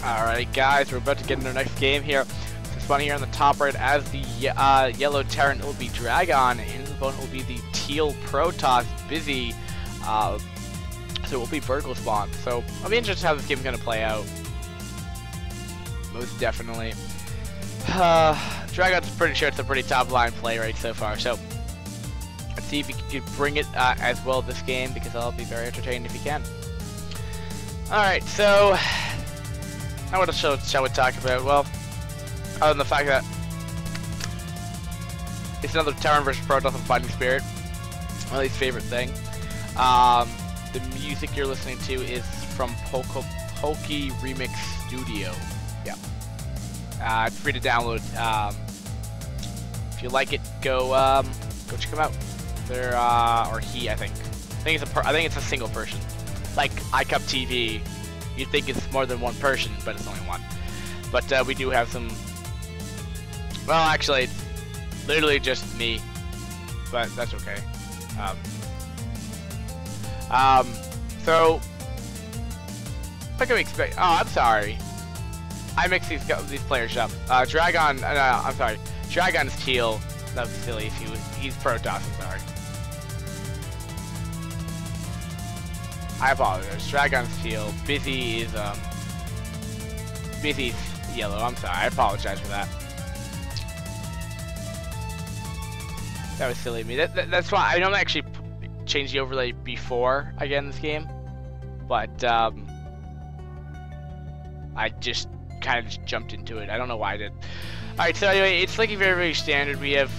Alright guys, we're about to get into our next game here. So spawn here on the top right as the yellow Terran will be DragOn, and his opponent will be the teal Protoss Bizzy. So it will be vertical spawn. So I'll be interested how this game is going to play out. Most definitely. DragOn's pretty sure it's a pretty top line play right so far. So let's see if he can bring it as well this game, because I'll be very entertained if he can. Alright, so what shall we talk about? Well, other than the fact that it's another Terran versus Protoss of Fighting Spirit, my least favorite thing. The music you're listening to is from Pokey Remix Studio. Yeah. It's free to download. If you like it, go check them out. They're or he, I think. I think it's a single person. Like iCup TV. You'd think it's more than one person, but it's only one. But we do have some. Well, actually, it's literally just me, but that's okay. So what can we expect? Oh, I'm sorry. I mixed these players up. DragOn. I'm sorry. DragOn's teal. That was silly. He's Protoss. I'm sorry. I apologize. DragOn's teal. Bizzy is Bizzy's yellow. I'm sorry. I apologize for that. That was silly of me. That's why I don't actually change the overlay before I get in this game, but I just kind of jumped into it. I don't know why I did. All right. So anyway, it's looking very, very standard. We have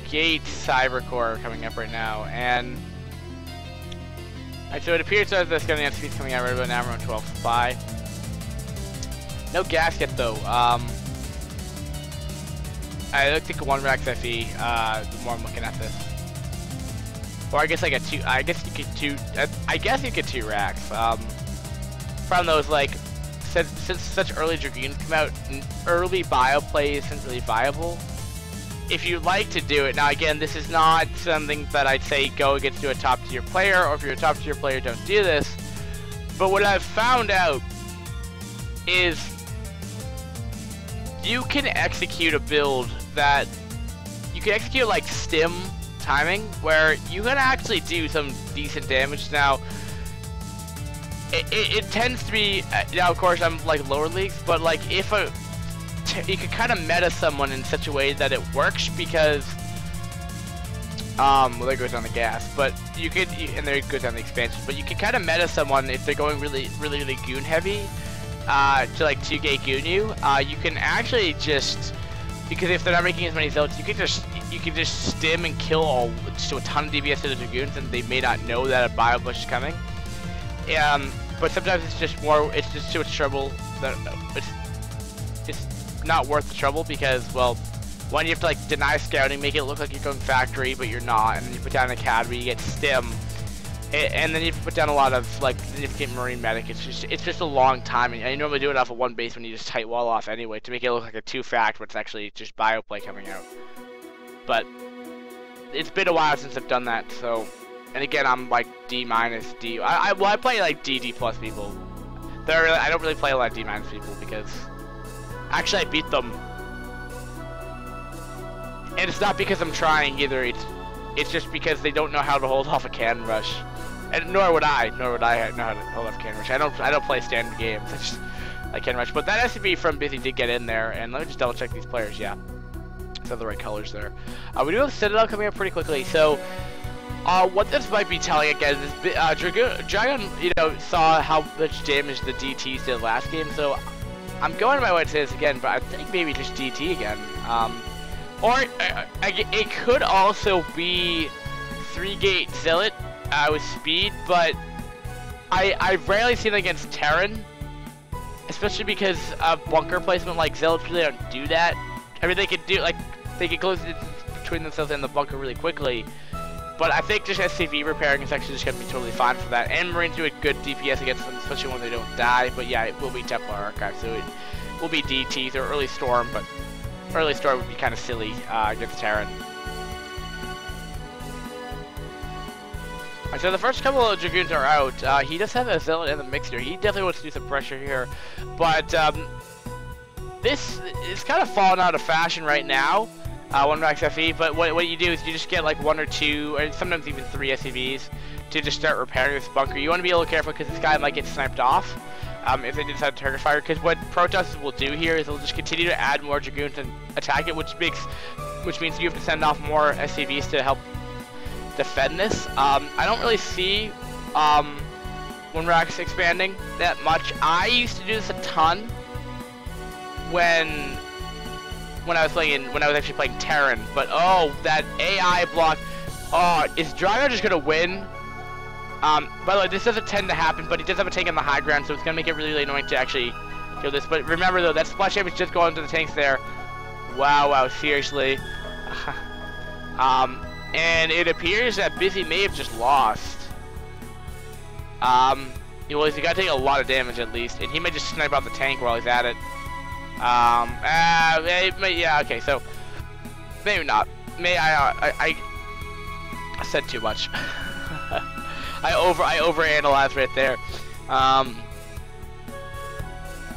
Gate Cybercore coming up right now, and so it appears as the Scouting NC's coming out right about now, around 12 supply. No gas yet though. I looked at one Rax FE. The more I'm looking at this, or I guess I get two. I guess you get two. I guess you get two racks. From those, like, since such early Dragoons come out, early bio play isn't really viable. If you'd like to do it, now again, this is not something that I'd say go against a top tier player, or if you're a top tier player, don't do this. But what I've found out is you can execute a build that you can execute like stim timing, where you can actually do some decent damage. Now, it tends to be, now of course I'm like lower leagues, but like if you can kind of meta someone in such a way that it works, because well, there goes on the gas, but you could, and there goes on the expansion, but you can kind of meta someone if they're going really goon heavy, to like 2K goon you. You can actually just, because if they're not making as many zones, you can just stim and kill just a ton of DPS to the Dragoons, and they may not know that a bio push is coming. But sometimes it's just too much trouble that it's not worth the trouble, because, well, one, you have to like deny scouting, make it look like you're going factory, but you're not, and then you put down an academy, you get stim, and then you have to put down a lot of like significant marine medic. It's just a long time, and you normally do it off of one base when you just tight wall off anyway to make it look like a 2-fact, but it's actually just bio play coming out. But it's been a while since I've done that, so. And again, I'm like D-, D. I play like D+ people. I don't really play a lot of D- people, because actually I beat them. And it's not because I'm trying either. It's just because they don't know how to hold off a cannon rush, and nor would I know how to hold off a cannon rush. I don't play standard games. I just like cannon rush. But that SCV from Bizzy did get in there, and let me just double check these players. Yeah, it's have the right colors there. We do have Citadel coming up pretty quickly, so. What this might be telling again is DragOn, you know, saw how much damage the DTs did last game, so I'm going by what it says again, but I think maybe just DT again. Or it could also be 3-gate Zealot with speed, but I've rarely seen it against Terran, especially because of bunker placement. Like Zealots really don't do that. I mean, they could do, like, they could close it between themselves and the bunker really quickly. But I think just SCV repairing is actually just going to be totally fine for that. And Marines do a good DPS against them, especially when they don't die. But yeah, it will be Templar Archive, so it will be DTs or Early Storm, but Early Storm would be kind of silly against Terran. Alright, so the first couple of Dragoons are out. He does have a Zealot in the mix here. He definitely wants to do some pressure here. But this is kind of falling out of fashion right now. 1 max FE, but what you do is you just get like 1 or 2, or sometimes even 3 SCVs to just start repairing this bunker. You want to be a little careful because this guy might get sniped off if they decide to target fire. Because what Protoss will do here is they'll just continue to add more Dragoons and attack it, which means you have to send off more SCVs to help defend this. I don't really see 1 max expanding that much. I used to do this a ton when I was actually playing Terran, but oh, that AI block. Oh, is DragOn just gonna win? By the way, this doesn't tend to happen, but he does have a tank on the high ground, so it's gonna make it really, really annoying to actually kill this. But remember though, that splash damage just going to the tanks there. Wow, seriously. And it appears that Bizzy may have just lost. Well, he's gotta take a lot of damage at least, and he may just snipe out the tank while he's at it. Yeah, okay, so maybe not. I said too much. I overanalyzed right there.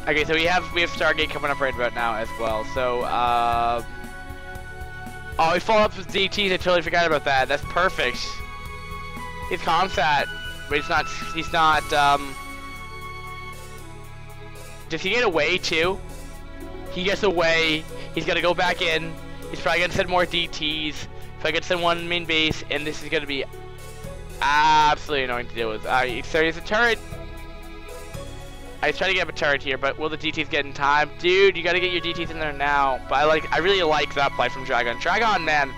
Okay, so we have Stargate coming up right about now as well. So oh, he followed up with DTs. I totally forgot about that. That's perfect. He's Comsat, but he's not. Does he get away too? He gets away. He's gonna go back in. He's probably gonna send more DTs. Probably gonna send 1 main base, and this is gonna be absolutely annoying to deal with. So he's a turret. I was trying to get up a turret here, but will the DTs get in time? Dude, you gotta get your DTs in there now. But I really like that play from DragOn. DragOn, man,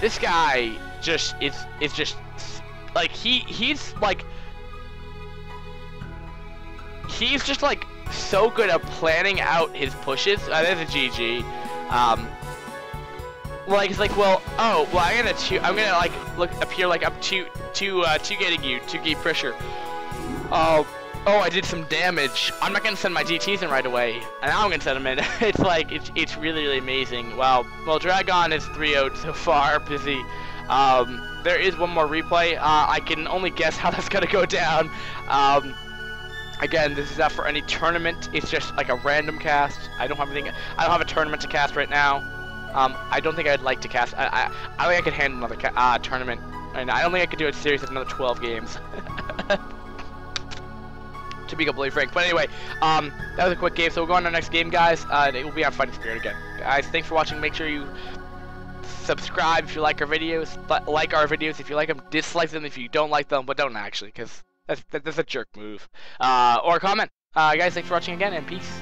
this guy just is just like he's just like so good at planning out his pushes. There's a GG. Like it's like, well, oh, well, I'm gonna like appear like I'm two getting you, 2 gate pressure. Oh, I did some damage. I'm not gonna send my DTs in right away, and now I'm gonna send them in. It's like it's really, really amazing. Well, DragOn is 3-0 so far. Bizzy. There is one more replay. I can only guess how that's gonna go down. Again, this is not for any tournament. It's just like a random cast. I don't have a tournament to cast right now. I don't think I'd like to cast. I think I could handle another tournament, and I don't think I could do a series of another 12 games. To be completely frank. But anyway, that was a quick game. So we'll go on to our next game, guys. It will be on Fighting Spirit again. Guys, thanks for watching. Make sure you subscribe if you like our videos. Like our videos if you like them. Dislike them if you don't like them, but don't actually, because that's a jerk move. Or comment. Guys, thanks for watching again, and peace.